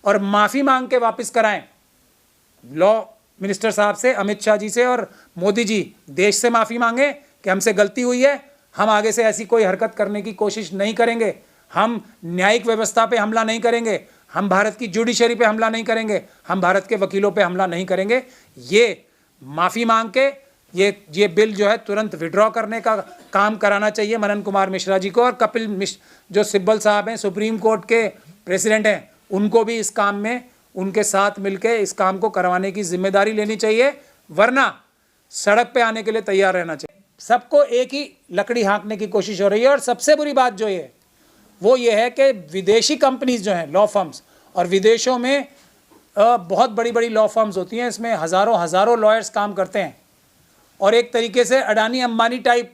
और माफ़ी मांग के वापस कराएं लॉ मिनिस्टर साहब से, अमित शाह जी से, और मोदी जी देश से माफ़ी मांगे कि हमसे गलती हुई है, हम आगे से ऐसी कोई हरकत करने की कोशिश नहीं करेंगे, हम न्यायिक व्यवस्था पे हमला नहीं करेंगे, हम भारत की जुडिशरी पे हमला नहीं करेंगे, हम भारत के वकीलों पे हमला नहीं करेंगे। ये माफ़ी मांग के ये बिल जो है तुरंत विड्रॉ करने का काम कराना चाहिए मनन कुमार मिश्रा जी को, और कपिल मिश्र जो सिब्बल साहब हैं, सुप्रीम कोर्ट के प्रेसिडेंट हैं, उनको भी इस काम में उनके साथ मिलकर इस काम को करवाने की जिम्मेदारी लेनी चाहिए, वरना सड़क पे आने के लिए तैयार रहना चाहिए। सबको एक ही लकड़ी हाँकने की कोशिश हो रही है। और सबसे बुरी बात जो है वो ये है कि विदेशी कंपनीज जो हैं, लॉ फर्म्स, और विदेशों में बहुत बड़ी बड़ी लॉ फर्म्स होती हैं, इसमें हज़ारों लॉयर्स काम करते हैं, और एक तरीके से अडानी अंबानी टाइप,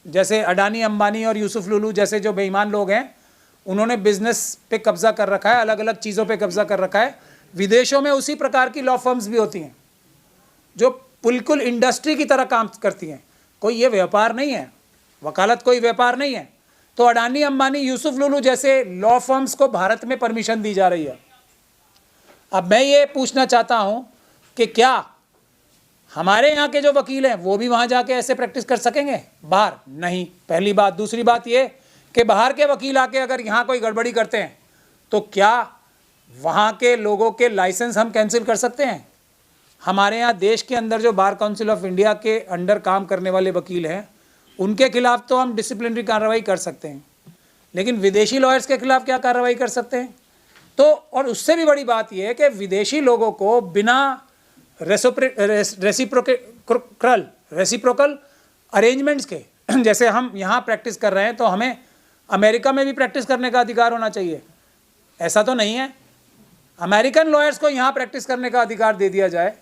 जैसे अडानी अंबानी और यूसुफ लुलू जैसे जो बेईमान लोग हैं, उन्होंने बिजनेस पे कब्जा कर रखा है, अलग अलग चीज़ों पे कब्जा कर रखा है। विदेशों में उसी प्रकार की लॉ फर्म्स भी होती हैं जो बिल्कुल इंडस्ट्री की तरह काम करती हैं। कोई ये व्यापार नहीं है, वकालत कोई व्यापार नहीं है। तो अडानी अंबानी यूसुफ लुलू जैसे लॉ फर्म्स को भारत में परमिशन दी जा रही है। अब मैं ये पूछना चाहता हूँ कि क्या हमारे यहाँ के जो वकील हैं वो भी वहाँ जाके ऐसे प्रैक्टिस कर सकेंगे बाहर? नहीं, पहली बात। दूसरी बात ये कि बाहर के वकील आके अगर यहाँ कोई गड़बड़ी करते हैं तो क्या वहाँ के लोगों के लाइसेंस हम कैंसिल कर सकते हैं? हमारे यहाँ देश के अंदर जो बार काउंसिल ऑफ इंडिया के अंडर काम करने वाले वकील हैं उनके खिलाफ तो हम डिसिप्लिनरी कार्रवाई कर सकते हैं, लेकिन विदेशी लॉयर्स के खिलाफ क्या कार्रवाई कर सकते हैं? तो और उससे भी बड़ी बात यह है कि विदेशी लोगों को बिना रेसिप्रोकल अरेंजमेंट्स के, जैसे हम यहाँ प्रैक्टिस कर रहे हैं तो हमें अमेरिका में भी प्रैक्टिस करने का अधिकार होना चाहिए। ऐसा तो नहीं है। अमेरिकन लॉयर्स को यहाँ प्रैक्टिस करने का अधिकार दे दिया जाए,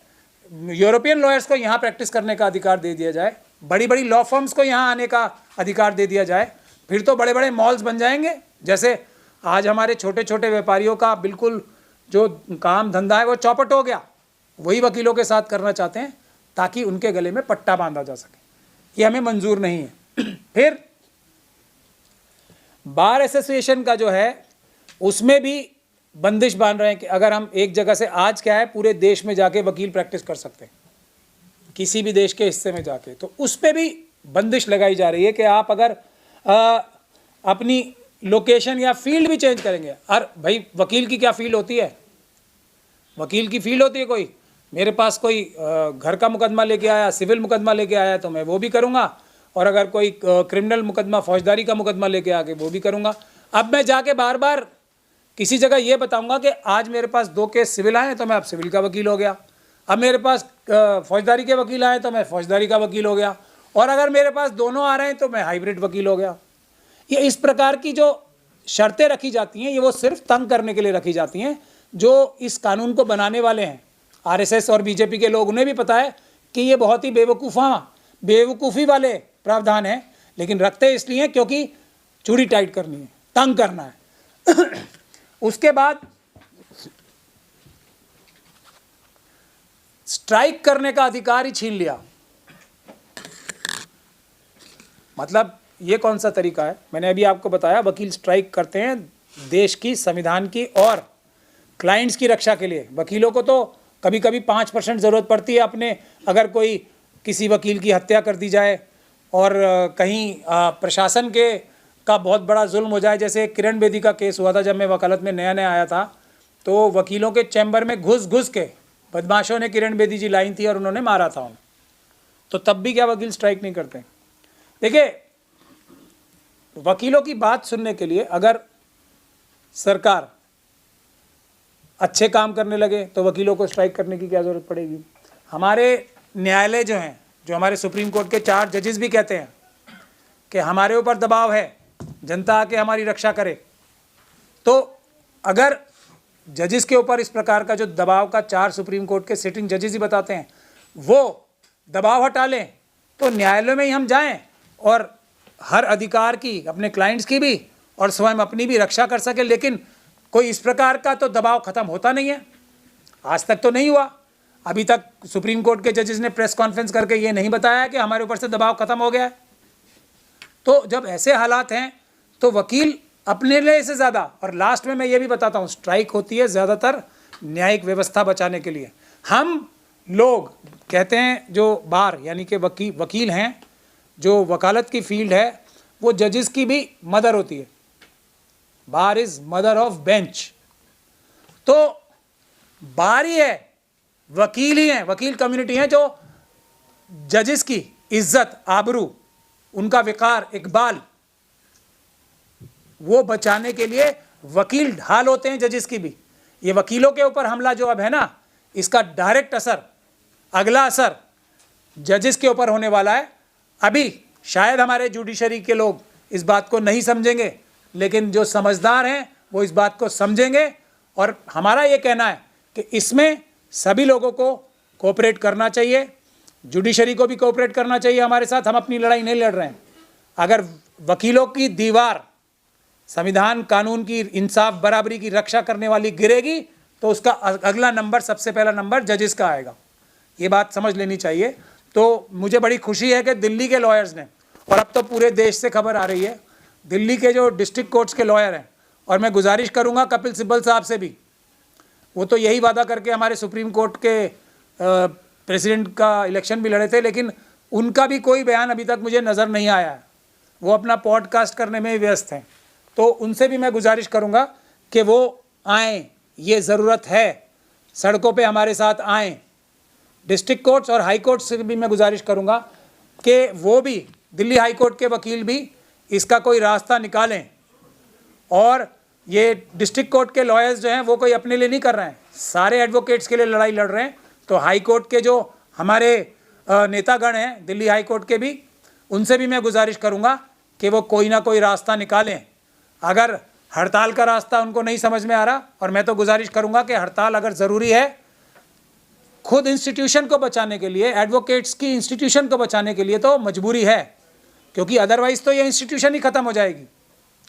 यूरोपियन लॉयर्स को यहाँ प्रैक्टिस करने का अधिकार दे दिया जाए, बड़ी बड़ी लॉ फर्म्स को यहाँ आने का अधिकार दे दिया जाए, फिर तो बड़े बड़े मॉल्स बन जाएंगे। जैसे आज हमारे छोटे छोटे व्यापारियों का बिल्कुल जो काम धंधा है वो चौपट हो गया, वही वकीलों के साथ करना चाहते हैं ताकि उनके गले में पट्टा बांधा जा सके। ये हमें मंजूर नहीं है। फिर बार एसोसिएशन का जो है उसमें भी बंदिश बांध रहे हैं कि अगर हम एक जगह से, आज क्या है पूरे देश में जाके वकील प्रैक्टिस कर सकते हैं, किसी भी देश के हिस्से में जाके, तो उस पर भी बंदिश लगाई जा रही है कि आप अगर अपनी लोकेशन या फील्ड भी चेंज करेंगे। और भाई वकील की क्या फील्ड होती है? वकील की फील्ड होती है कोई, मेरे पास कोई घर का मुकदमा लेके आया, सिविल मुकदमा लेके आया तो मैं वो भी करूँगा, और अगर कोई क्रिमिनल मुकदमा, फौजदारी का मुकदमा लेके आके वो भी करूँगा। अब मैं जाके बार बार किसी जगह ये बताऊँगा कि आज मेरे पास 2 केस सिविल आए तो मैं अब सिविल का वकील हो गया, अब मेरे पास फौजदारी के वकील आए तो मैं फौजदारी का वकील हो गया, और अगर मेरे पास दोनों आ रहे हैं तो मैं हाइब्रिड वकील हो गया। ये इस प्रकार की जो शर्तें रखी जाती हैं ये वो सिर्फ तंग करने के लिए रखी जाती हैं। जो इस कानून को बनाने वाले हैं, आरएसएस और बीजेपी के लोग, उन्हें भी पता है कि ये बहुत ही बेवकूफ़ी वाले प्रावधान हैं, लेकिन रखते इसलिए क्योंकि चूड़ी टाइट करनी है, तंग करना है। उसके बाद स्ट्राइक करने का अधिकार ही छीन लिया। मतलब ये कौन सा तरीका है? मैंने अभी आपको बताया, वकील स्ट्राइक करते हैं देश की, संविधान की और क्लाइंट्स की रक्षा के लिए। वकीलों को तो कभी कभी 5% ज़रूरत पड़ती है अपने, अगर कोई किसी वकील की हत्या कर दी जाए और कहीं प्रशासन के का बहुत बड़ा जुल्म हो जाए। जैसे किरण बेदी का केस हुआ था, जब मैं वकालत में नया नया आया था, तो वकीलों के चैम्बर में घुस घुस के बदमाशों ने किरण बेदी जी लाई थी और उन्होंने मारा था उन्हें, तो तब भी क्या वकील स्ट्राइक नहीं करते? देखिए, वकीलों की बात सुनने के लिए अगर सरकार अच्छे काम करने लगे तो वकीलों को स्ट्राइक करने की क्या ज़रूरत पड़ेगी? हमारे न्यायालय जो हैं, जो हमारे सुप्रीम कोर्ट के 4 जजेस भी कहते हैं कि हमारे ऊपर दबाव है, जनता आके हमारी रक्षा करे। तो अगर जजेस के ऊपर इस प्रकार का जो दबाव का 4 सुप्रीम कोर्ट के सिटिंग जजेस ही बताते हैं, वो दबाव हटा लें तो न्यायालय में ही हम जाएं और हर अधिकार की, अपने क्लाइंट्स की भी और स्वयं अपनी भी रक्षा कर सके। लेकिन कोई इस प्रकार का तो दबाव ख़त्म होता नहीं है, आज तक तो नहीं हुआ। अभी तक सुप्रीम कोर्ट के जजेस ने प्रेस कॉन्फ्रेंस करके ये नहीं बताया कि हमारे ऊपर से दबाव ख़त्म हो गया है। तो जब ऐसे हालात हैं तो वकील अपने लिए से ज़्यादा। और लास्ट में मैं ये भी बताता हूँ, स्ट्राइक होती है ज़्यादातर न्यायिक व्यवस्था बचाने के लिए। हम लोग कहते हैं जो बार यानी कि वकील हैं, जो वकालत की फील्ड है, वो जजेस की भी मदर होती है। Bar is mother of bench. तो बार ही है, वकील ही है, वकील कम्युनिटी है जो जजेस की इज्जत, आबरू, उनका विकार, इकबाल, वो बचाने के लिए वकील ढाल होते हैं जजेस की भी। ये वकीलों के ऊपर हमला जो अब है ना, इसका डायरेक्ट असर, अगला असर जजेस के ऊपर होने वाला है। अभी शायद हमारे जुडिशरी के लोग इस बात को नहीं समझेंगे, लेकिन जो समझदार हैं वो इस बात को समझेंगे। और हमारा ये कहना है कि इसमें सभी लोगों को कोऑपरेट करना चाहिए, जुडिशरी को भी कोऑपरेट करना चाहिए हमारे साथ। हम अपनी लड़ाई नहीं लड़ रहे हैं। अगर वकीलों की दीवार, संविधान कानून की, इंसाफ बराबरी की रक्षा करने वाली गिरेगी, तो उसका अगला नंबर, सबसे पहला नंबर जजेस का आएगा। ये बात समझ लेनी चाहिए। तो मुझे बड़ी खुशी है कि दिल्ली के लॉयर्स ने, और अब तो पूरे देश से खबर आ रही है, दिल्ली के जो डिस्ट्रिक्ट कोर्ट्स के लॉयर हैं, और मैं गुजारिश करूंगा कपिल सिब्बल साहब से भी, वो तो यही वादा करके हमारे सुप्रीम कोर्ट के प्रेसिडेंट का इलेक्शन भी लड़े थे, लेकिन उनका भी कोई बयान अभी तक मुझे नज़र नहीं आया है। वो अपना पॉडकास्ट करने में ही व्यस्त हैं। तो उनसे भी मैं गुजारिश करूंगा कि वो आएँ, ये ज़रूरत है, सड़कों पे हमारे साथ आएँ। डिस्ट्रिक्ट कोर्ट्स और हाई कोर्ट से भी मैं गुजारिश करूंगा कि वो भी, दिल्ली हाई कोर्ट के वकील भी इसका कोई रास्ता निकालें। और ये डिस्ट्रिक्ट कोर्ट के लॉयर्स जो हैं वो कोई अपने लिए नहीं कर रहे हैं, सारे एडवोकेट्स के लिए लड़ाई लड़ रहे हैं। तो हाई कोर्ट के जो हमारे नेतागण हैं दिल्ली हाई कोर्ट के भी, उनसे भी मैं गुजारिश करूंगा कि वो कोई ना कोई रास्ता निकालें। अगर हड़ताल का रास्ता उनको नहीं समझ में आ रहा, और मैं तो गुजारिश करूंगा कि हड़ताल अगर ज़रूरी है खुद इंस्टीट्यूशन को बचाने के लिए, एडवोकेट्स की इंस्टीट्यूशन को बचाने के लिए, तो मजबूरी है, क्योंकि अदरवाइज़ तो ये इंस्टीट्यूशन ही ख़त्म हो जाएगी।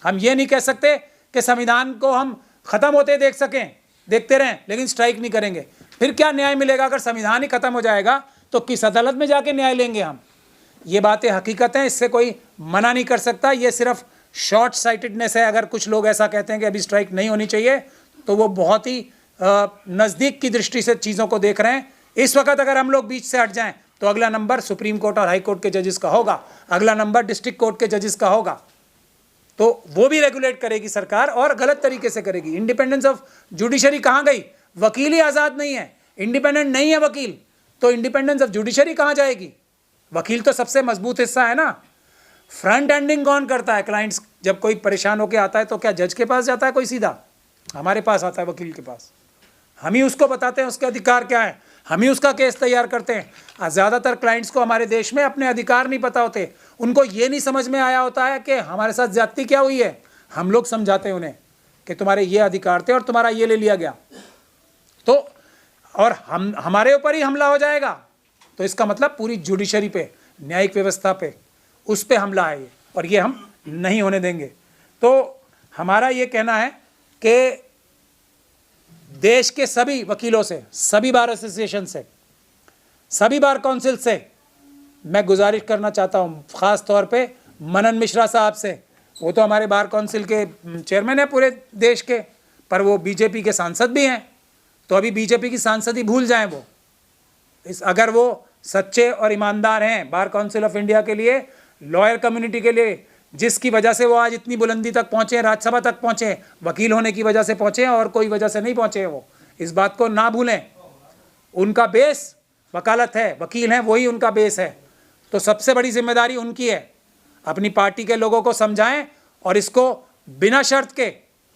हम ये नहीं कह सकते कि संविधान को हम ख़त्म होते देख सकें, देखते रहें लेकिन स्ट्राइक नहीं करेंगे। फिर क्या न्याय मिलेगा? अगर संविधान ही ख़त्म हो जाएगा तो किस अदालत में जाके न्याय लेंगे हम? ये बातें हकीकत हैं, इससे कोई मना नहीं कर सकता। ये सिर्फ शॉर्ट साइटेडनेस है। अगर कुछ लोग ऐसा कहते हैं कि अभी स्ट्राइक नहीं होनी चाहिए, तो वो बहुत ही नज़दीक की दृष्टि से चीज़ों को देख रहे हैं। इस वक्त अगर हम लोग बीच से हट जाएं तो अगला नंबर सुप्रीम कोर्ट और हाई कोर्ट के जजेस का होगा, अगला नंबर डिस्ट्रिक्ट कोर्ट के जजेस का होगा। तो वो भी रेगुलेट करेगी सरकार, और गलत तरीके से करेगी। इंडिपेंडेंस ऑफ जुडिशरी कहाँ गई? वकील ही आज़ाद नहीं है, इंडिपेंडेंट नहीं है वकील, तो इंडिपेंडेंस ऑफ जुडिशरी कहाँ जाएगी? वकील तो सबसे मजबूत हिस्सा है ना। फ्रंट एंडिंग कौन करता है? क्लाइंट्स जब कोई परेशान होकर आता है तो क्या जज के पास जाता है कोई सीधा? हमारे पास आता है, वकील के पास। हम ही उसको बताते हैं उसके अधिकार क्या है, हम ही उसका केस तैयार करते हैं। ज़्यादातर क्लाइंट्स को हमारे देश में अपने अधिकार नहीं पता होते। उनको ये नहीं समझ में आया होता है कि हमारे साथ ज्यादती क्या हुई है। हम लोग समझाते हैं उन्हें कि तुम्हारे ये अधिकार थे और तुम्हारा ये ले लिया गया, तो और हमारे ऊपर ही हमला हो जाएगा। तो इसका मतलब पूरी जुडिशरी पे, न्यायिक व्यवस्था पे, उस पे हमला है ये, और ये हम नहीं होने देंगे। तो हमारा ये कहना है कि देश के सभी वकीलों से, सभी बार एसोसिएशन से, सभी बार काउंसिल से मैं गुजारिश करना चाहता हूँ, ख़ास तौर पे मनन मिश्रा साहब से। वो तो हमारे बार काउंसिल के चेयरमैन हैं पूरे देश के, पर वो बीजेपी के सांसद भी हैं। तो अभी बीजेपी की सांसद ही भूल जाएं वो। अगर वो सच्चे और ईमानदार हैं बार काउंसिल ऑफ इंडिया के लिए, लॉयर कम्युनिटी के लिए, जिसकी वजह से वो आज इतनी बुलंदी तक पहुँचे, राज्यसभा तक पहुँचे, वकील होने की वजह से पहुँचे और कोई वजह से नहीं पहुँचे। वो इस बात को ना भूलें। उनका बेस वकालत है, वकील हैं, वही उनका बेस है। तो सबसे बड़ी जिम्मेदारी उनकी है। अपनी पार्टी के लोगों को समझाएं और इसको बिना शर्त के